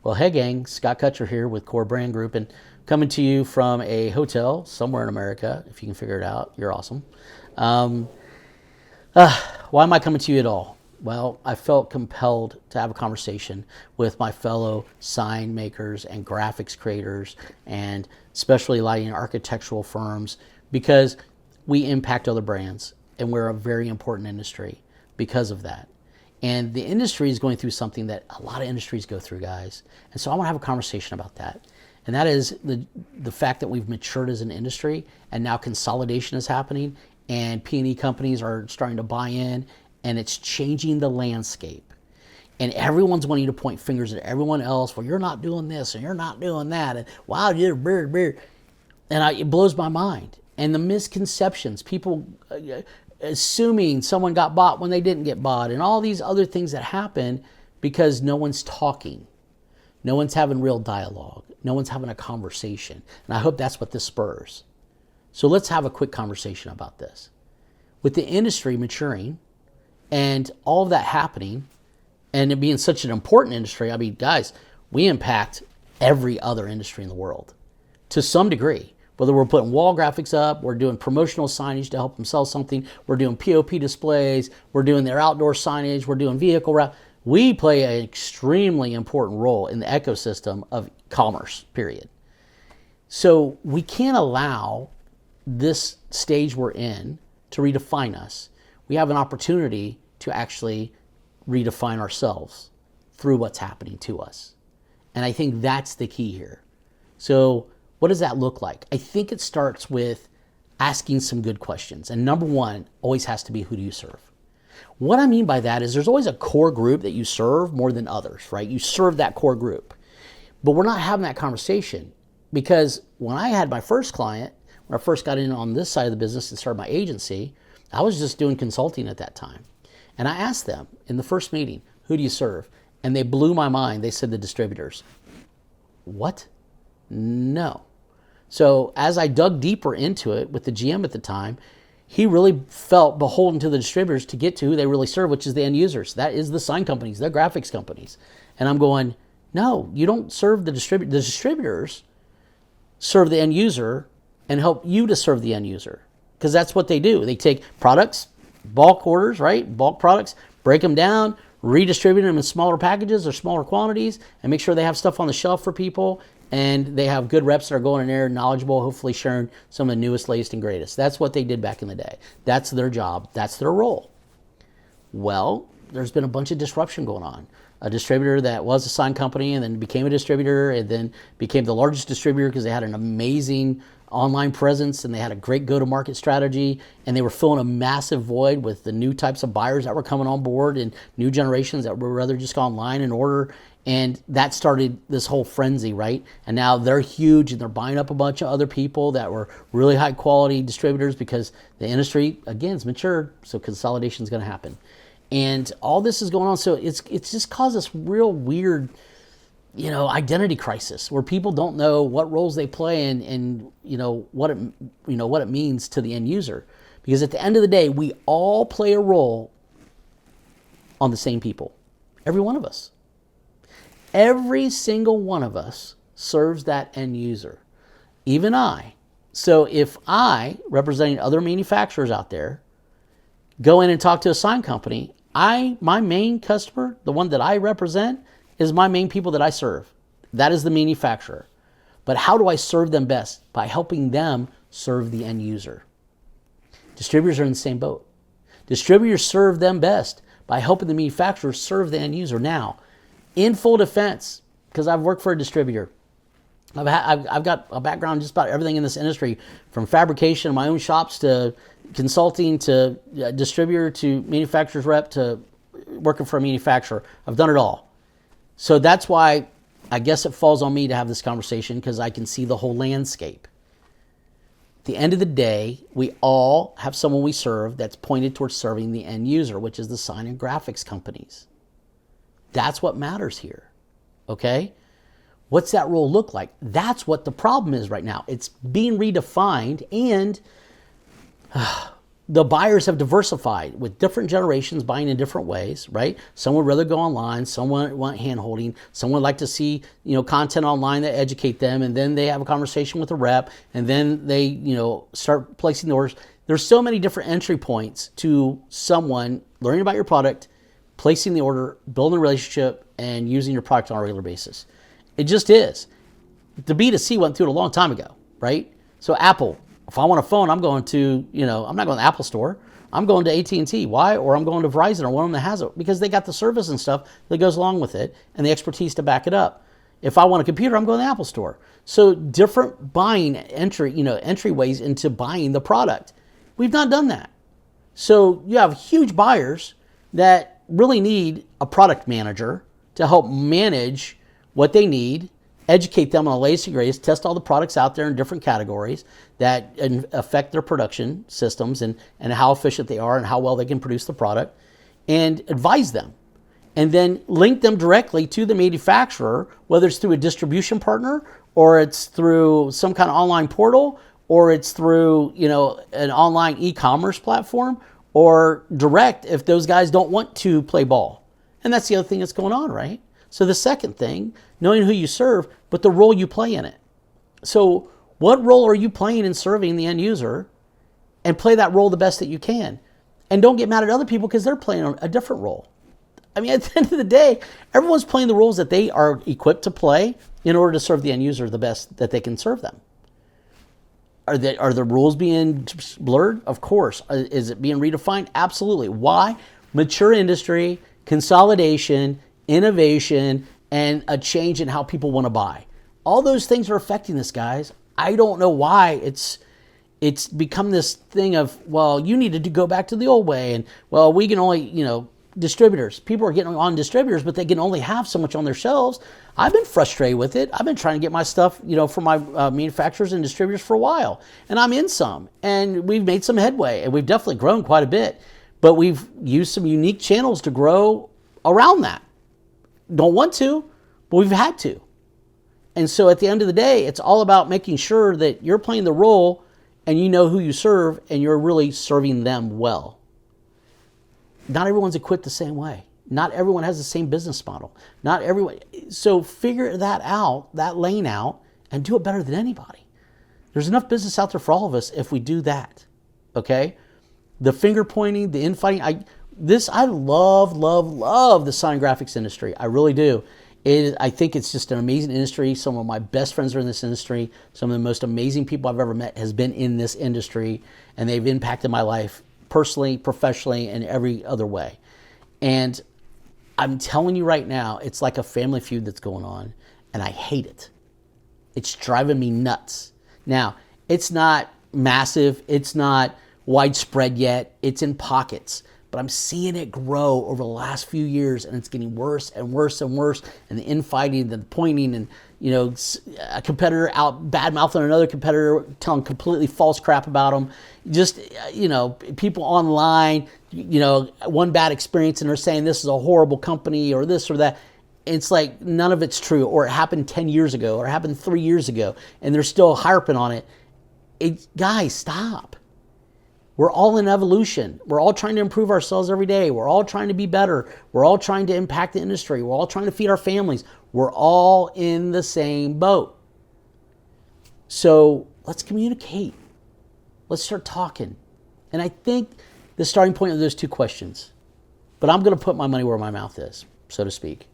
Well, hey gang, Scott Kutcher here with Core Brand Group and coming to you from a hotel somewhere in America. If you can figure it out, you're awesome. Um, why am I coming to you at all? Well, I felt compelled to have a conversation with my fellow sign makers and graphics creators and specialty lighting architectural firms because we impact other brands and we're a very important industry because of that. And the industry is going through something that a lot of industries go through, guys. And so I want to have a conversation about that. And that is the fact that we've matured as an industry and now consolidation is happening and P&E companies are starting to buy in and it's changing the landscape. And everyone's wanting to point fingers at everyone else. Well, you're not doing this and you're not doing that. And wow, you're weird. And it blows my mind. And the misconceptions, people assuming someone got bought when they didn't get bought, and all these other things that happen because no one's talking. No one's having real dialogue. No one's having a conversation. And I hope that's what this spurs. So let's have a quick conversation about this. With the industry maturing and all of that happening, and it being such an important industry, I mean, guys, we impact every other industry in the world to some degree. Whether we're putting wall graphics up, we're doing promotional signage to help them sell something, we're doing POP displays, we're doing their outdoor signage, we're doing vehicle wrap. We play an extremely important role in the ecosystem of commerce, period. So we can't allow this stage we're in to redefine us. We have an opportunity to actually redefine ourselves through what's happening to us. And I think that's the key here. So what does that look like? I think it starts with asking some good questions. And number one always has to be, who do you serve? What I mean by that is there's always a core group that you serve more than others, right? You serve that core group. But we're not having that conversation because when I had my first client, when I first got in on this side of the business and started my agency, I was just doing consulting at that time. And I asked them in the first meeting, who do you serve? And they blew my mind. They said the distributors. What? No. So as I dug deeper into it with the GM at the time, he really felt beholden to the distributors to get to who they really serve, which is the end users. That is the sign companies, the graphics companies. And I'm going, no, you don't serve the distributor. The distributors serve the end user and help you to serve the end user because that's what they do. They take products, bulk orders, right? Bulk products, break them down, redistribute them in smaller packages or smaller quantities and make sure they have stuff on the shelf for people. And they have good reps that are going in there, knowledgeable, hopefully sharing some of the newest, latest, and greatest. That's what they did back in the day. That's their job. That's their role. Well, there's been a bunch of disruption going on. A distributor that was a sign company and then became a distributor and then became the largest distributor because they had an amazing online presence and they had a great go-to-market strategy and they were filling a massive void with the new types of buyers that were coming on board and new generations that would rather just go online and order. And that started this whole frenzy, right? And now they're huge and they're buying up a bunch of other people that were really high quality distributors because the industry, again, is matured. So consolidation is going to happen. And all this is going on. So it's just caused this real weird, identity crisis where people don't know what roles they play and what it means to the end user. Because at the end of the day, we all play a role on the same people. Every one of us. Every single one of us serves that end user, even I. So if I, representing other manufacturers out there, go in and talk to a sign company, my main customer, the one that I represent, is my main people that I serve. That is the manufacturer. But how do I serve them best? By helping them serve the end user. Distributors are in the same boat. Distributors serve them best by helping the manufacturer serve the end user. Now, in full defense, because I've worked for a distributor, I've got a background in just about everything in this industry, from fabrication, my own shops, to consulting, to distributor, to manufacturer's rep, to working for a manufacturer. I've done it all. So that's why I guess it falls on me to have this conversation because I can see the whole landscape. At the end of the day, we all have someone we serve that's pointed towards serving the end user, which is the sign and graphics companies. That's what matters here, okay? What's that role look like? That's what the problem is right now. It's being redefined, and the buyers have diversified with different generations buying in different ways, right? Some would rather go online, some want hand holding, some would like to see, content online that educate them, and then they have a conversation with a rep, and then they, start placing the orders. There's so many different entry points to someone learning about your product, placing the order, building a relationship, and using your product on a regular basis. It just is. The B2C went through it a long time ago, right? So Apple, if I want a phone, I'm going to, I'm not going to the Apple store. I'm going to AT&T. Why? Or I'm going to Verizon or one of them that has it, because they got the service and stuff that goes along with it and the expertise to back it up. If I want a computer, I'm going to the Apple store. So different buying entryways into buying the product. We've not done that. So you have huge buyers that really need a product manager to help manage what they need, educate them on the latest and greatest, test all the products out there in different categories that affect their production systems and how efficient they are and how well they can produce the product, and advise them. And then link them directly to the manufacturer, whether it's through a distribution partner or it's through some kind of online portal or it's through, an online e-commerce platform, or direct if those guys don't want to play ball. And that's the other thing that's going on, right? So the second thing, knowing who you serve, but the role you play in it. So what role are you playing in serving the end user, and play that role the best that you can. And don't get mad at other people because they're playing a different role. I mean, at the end of the day, everyone's playing the roles that they are equipped to play in order to serve the end user the best that they can serve them. Are the rules being blurred? Of course. Is it being redefined? Absolutely. Why? Mature industry, consolidation, innovation, and a change in how people want to buy. All those things are affecting this, guys. I don't know why it's become this thing of, well, you needed to go back to the old way, and, well, we can only, distributors. People are getting on distributors, but they can only have so much on their shelves. I've been frustrated with it. I've been trying to get my stuff, from my manufacturers and distributors for a while, and I'm in some, and we've made some headway, and we've definitely grown quite a bit, but we've used some unique channels to grow around that. Don't want to, but we've had to. And so at the end of the day, it's all about making sure that you're playing the role and you know who you serve and you're really serving them well. Not everyone's equipped the same way. Not everyone has the same business model. Not everyone. So figure that out, that lane out, and do it better than anybody. There's enough business out there for all of us if we do that. Okay? The finger pointing, the infighting. I love the sign graphics industry. I really do. I think it's just an amazing industry. Some of my best friends are in this industry. Some of the most amazing people I've ever met has been in this industry, and they've impacted my life personally, professionally, and every other way. And I'm telling you right now, it's like a family feud that's going on, and I hate it. It's driving me nuts. Now, it's not massive. It's not widespread yet. It's in pockets. But I'm seeing it grow over the last few years, and it's getting worse and worse and worse. And the infighting, the pointing, and a competitor out bad-mouthing another competitor, telling completely false crap about them. Just people online, one bad experience, and they're saying this is a horrible company or this or that. It's like none of it's true, or it happened 10 years ago, or it happened 3 years ago, and they're still harping on it. Guys, stop. We're all in evolution. We're all trying to improve ourselves every day. We're all trying to be better. We're all trying to impact the industry. We're all trying to feed our families. We're all in the same boat. So let's communicate. Let's start talking. And I think the starting point of those two questions, but I'm going to put my money where my mouth is, so to speak.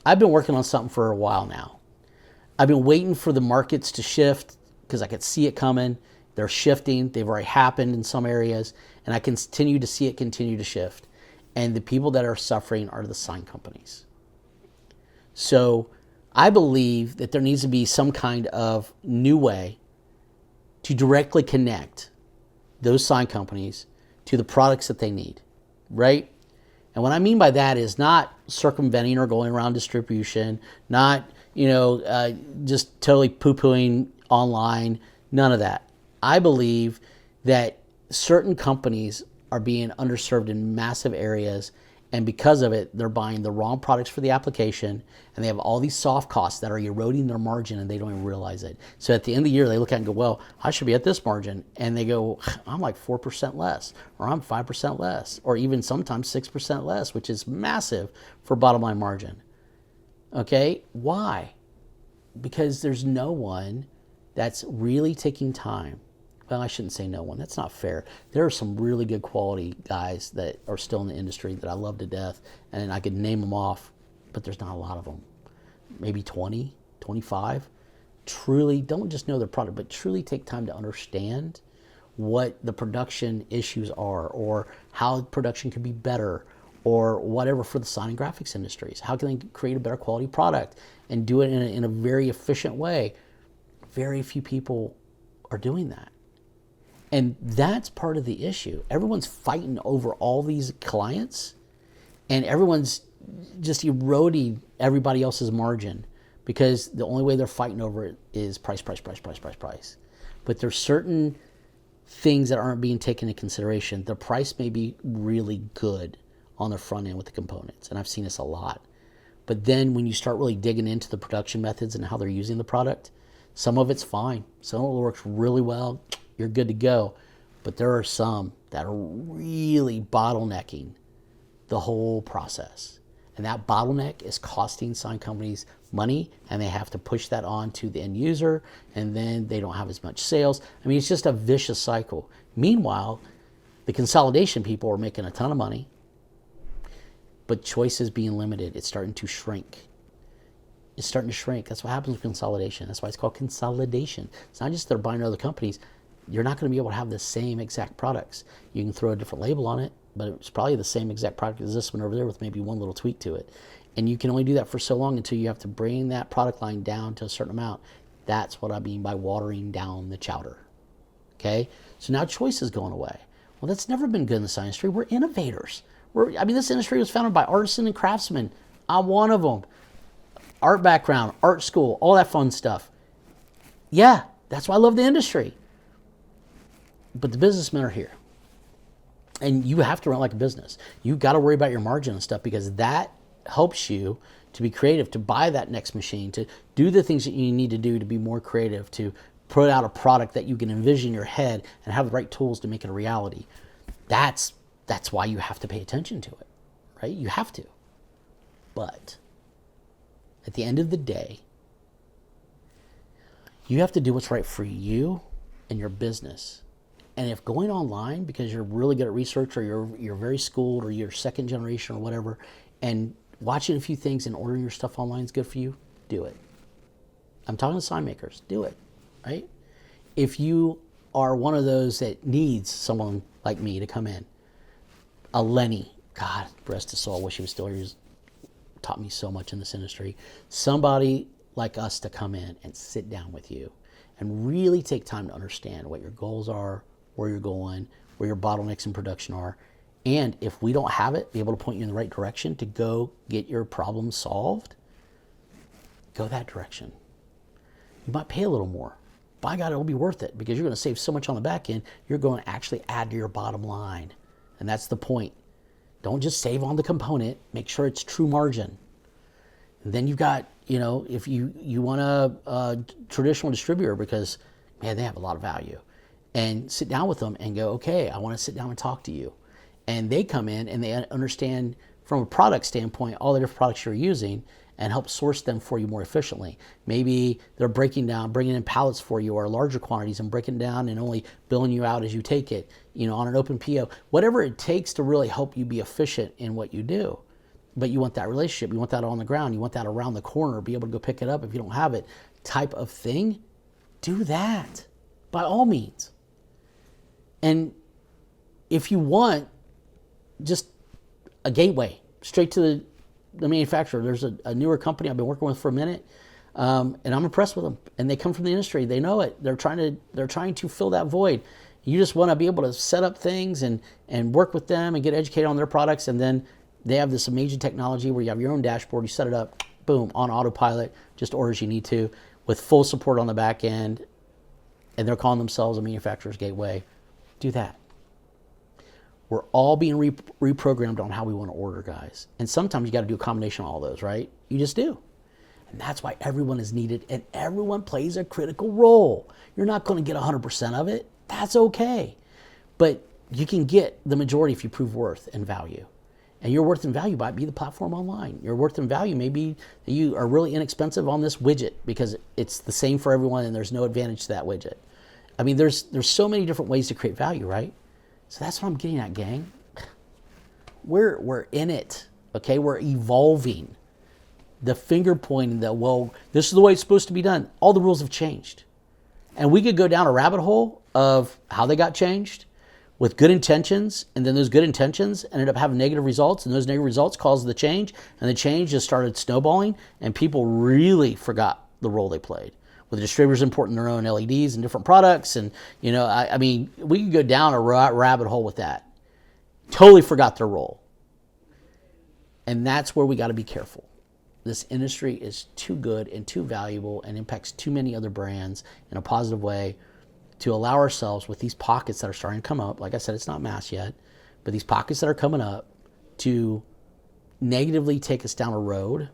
I've been working on something for a while now. I've been waiting for the markets to shift because I could see it coming. They're shifting. They've already happened in some areas, and I continue to see it continue to shift. And the people that are suffering are the sign companies. So I believe that there needs to be some kind of new way to directly connect those sign companies to the products that they need, right? And what I mean by that is not circumventing or going around distribution, not, just totally poo-pooing online, none of that. I believe that certain companies are being underserved in massive areas, And because of it, they're buying the wrong products for the application, and they have all these soft costs that are eroding their margin, and they don't even realize it. So at the end of the year, they look at it and go, well, I should be at this margin. And they go, I'm like 4% less, or I'm 5% less, or even sometimes 6% less, which is massive for bottom line margin. Okay, why? Because there's no one that's really taking time. Well, I shouldn't say no one. That's not fair. There are some really good quality guys that are still in the industry that I love to death, and I could name them off, but there's not a lot of them. Maybe 20, 25. Truly, don't just know their product, but truly take time to understand what the production issues are, or how production can be better, or whatever for the sign and graphics industries. How can they create a better quality product and do it in a very efficient way? Very few people are doing that. And that's part of the issue. Everyone's fighting over all these clients, and everyone's just eroding everybody else's margin, because the only way they're fighting over it is price. But there's certain things that aren't being taken into consideration. The price may be really good on the front end with the components, and I've seen this a lot. But then when you start really digging into the production methods and how they're using the product, some of it's fine. Some of it works really well. You're good to go. But there are some that are really bottlenecking the whole process. And that bottleneck is costing sign companies money, and they have to push that on to the end user, and then they don't have as much sales. I mean, it's just a vicious cycle. Meanwhile, the consolidation people are making a ton of money, but choice is being limited. It's starting to shrink. It's starting to shrink. That's what happens with consolidation. That's why it's called consolidation. It's not just they're buying other companies. You're not going to be able to have the same exact products. You can throw a different label on it, but it's probably the same exact product as this one over there with maybe one little tweak to it. And you can only do that for so long until you have to bring that product line down to a certain amount. That's what I mean by watering down the chowder. Okay? So now choice is going away. Well, that's never been good in the sign industry. We're innovators. This industry was founded by artisans and craftsmen. I'm one of them. Art background, art school, all that fun stuff. Yeah, that's why I love the industry. But the businessmen are here. And you have to run like a business. You got to worry about your margin and stuff, because that helps you to be creative, to buy that next machine, to do the things that you need to do to be more creative, to put out a product that you can envision in your head and have the right tools to make it a reality. That's why you have to pay attention to it, right? You have to. But at the end of the day, you have to do what's right for you and your business. And if going online because you're really good at research, or you're very schooled, or you're second generation or whatever, and watching a few things and ordering your stuff online is good for you, do it. I'm talking to sign makers, do it, right? If you are one of those that needs someone like me to come in, a Lenny, God, rest his soul, I wish he was still here. He's taught me so much in this industry. Somebody like us to come in and sit down with you and really take time to understand what your goals are, where you're going, where your bottlenecks in production are. And if we don't have it, be able to point you in the right direction to go get your problem solved, go that direction. You might pay a little more. By God, it'll be worth it, because you're going to save so much on the back end, you're going to actually add to your bottom line. And that's the point. Don't just save on the component, make sure it's true margin. And then you've got, if you want a traditional distributor, because, man, they have a lot of value. And sit down with them and go, okay, I want to sit down and talk to you. And they come in and they understand from a product standpoint all the different products you're using, and help source them for you more efficiently. Maybe they're bringing in pallets for you, or larger quantities, and breaking it down and only billing you out as you take it, on an open PO. Whatever it takes to really help you be efficient in what you do. But you want that relationship, you want that on the ground, you want that around the corner, be able to go pick it up if you don't have it, type of thing. Do that, by all means. And if you want just a gateway straight to the manufacturer, there's a newer company I've been working with for a minute, and I'm impressed with them. And they come from the industry, they know it. They're trying to fill that void. You just want to be able to set up things and work with them and get educated on their products, and then they have this amazing technology where you have your own dashboard, you set it up, boom, on autopilot, just order as you need to, with full support on the back end, and they're calling themselves a manufacturer's gateway. Do that. We're all being reprogrammed on how we want to order, guys. And sometimes you got to do a combination of all those, right? You just do. And that's why everyone is needed and everyone plays a critical role. You're not going to get 100% of it. That's okay. But you can get the majority if you prove worth and value. And your worth and value might be the platform online. Your worth and value may be that you are really inexpensive on this widget because it's the same for everyone and there's no advantage to that widget. I mean, there's so many different ways to create value, right? So that's what I'm getting at, gang. We're in it, okay? We're evolving. The finger pointing that, well, this is the way it's supposed to be done. All the rules have changed. And we could go down a rabbit hole of how they got changed with good intentions, and then those good intentions ended up having negative results, and those negative results caused the change, and the change just started snowballing, and people really forgot the role they played. With distributors importing their own LEDs and different products, and I mean, we could go down a rabbit hole with that. Totally forgot their role. And that's where we got to be careful. This industry is too good and too valuable and impacts too many other brands in a positive way to allow ourselves with these pockets that are starting to come up. Like I said, it's not mass yet, but these pockets that are coming up to negatively take us down a road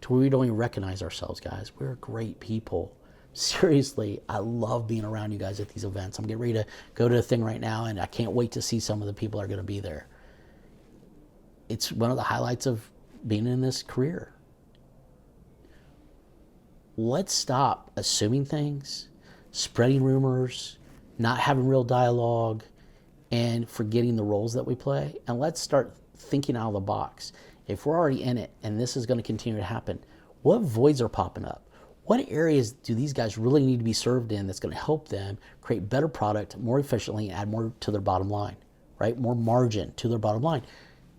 to where we don't even recognize ourselves, guys. We're great people. Seriously, I love being around you guys at these events. I'm getting ready to go to a thing right now, and I can't wait to see some of the people that are going to be there. It's one of the highlights of being in this career. Let's stop assuming things, spreading rumors, not having real dialogue, and forgetting the roles that we play. And let's start thinking out of the box. If we're already in it and this is going to continue to happen, what voids are popping up? What areas do these guys really need to be served in that's going to help them create better product more efficiently and add more to their bottom line, right? More margin to their bottom line.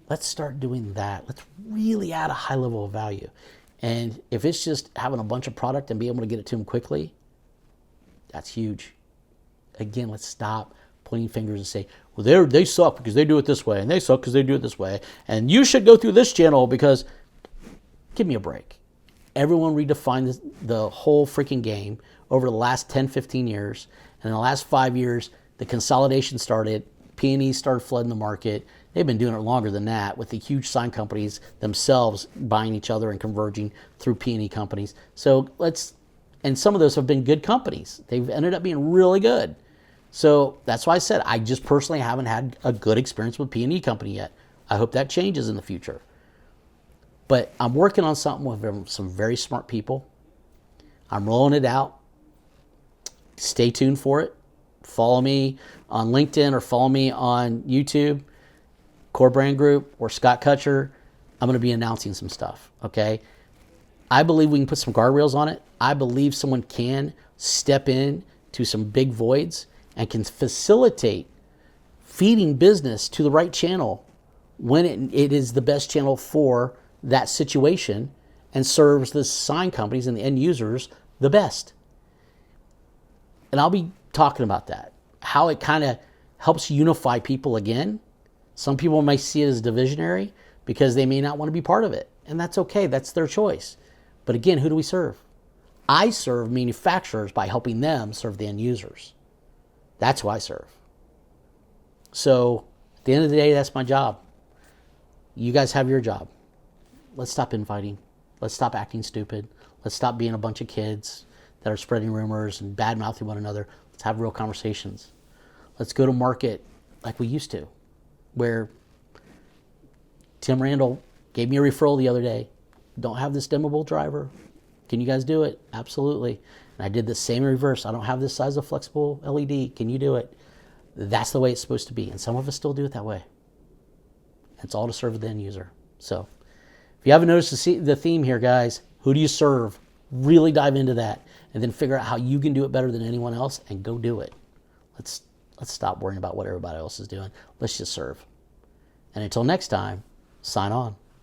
Let's start doing that. Let's really add a high level of value. And if it's just having a bunch of product and being able to get it to them quickly, that's huge. Again, let's stop pointing fingers and say, well, they suck because they do it this way, and they suck because they do it this way, and you should go through this channel because, give me a break. Everyone redefined the whole freaking game over the last 10, 15 years. And in the last 5 years, the consolidation started. P&E started flooding the market. They've been doing it longer than that with the huge sign companies themselves buying each other and converging through P&E companies. So and some of those have been good companies. They've ended up being really good. So that's why I said I just personally haven't had a good experience with P&E company yet. I hope that changes in the future. But I'm working on something with some very smart people. I'm rolling it out. Stay tuned for it. Follow me on LinkedIn or follow me on YouTube, Core Brand Group or Scott Kutcher. I'm going to be announcing some stuff, okay? I believe we can put some guardrails on it. I believe someone can step in to some big voids and can facilitate feeding business to the right channel when it is the best channel for that situation and serves the sign companies and the end users the best. And I'll be talking about that, how it kind of helps unify people again. Some people may see it as divisionary because they may not want to be part of it. And that's okay. That's their choice. But again, who do we serve? I serve manufacturers by helping them serve the end users. That's who I serve. So at the end of the day, that's my job. You guys have your job. Let's stop infighting. Let's stop acting stupid. Let's stop being a bunch of kids that are spreading rumors and bad-mouthing one another. Let's have real conversations. Let's go to market like we used to, where Tim Randall gave me a referral the other day. Don't have this dimmable driver. Can you guys do it? Absolutely. And I did the same in reverse. I don't have this size of flexible LED. Can you do it? That's the way it's supposed to be. And some of us still do it that way. It's all to serve the end user. So if you haven't noticed the theme here, guys, who do you serve? Really dive into that and then figure out how you can do it better than anyone else and go do it. Let's stop worrying about what everybody else is doing. Let's just serve. And until next time, sign on.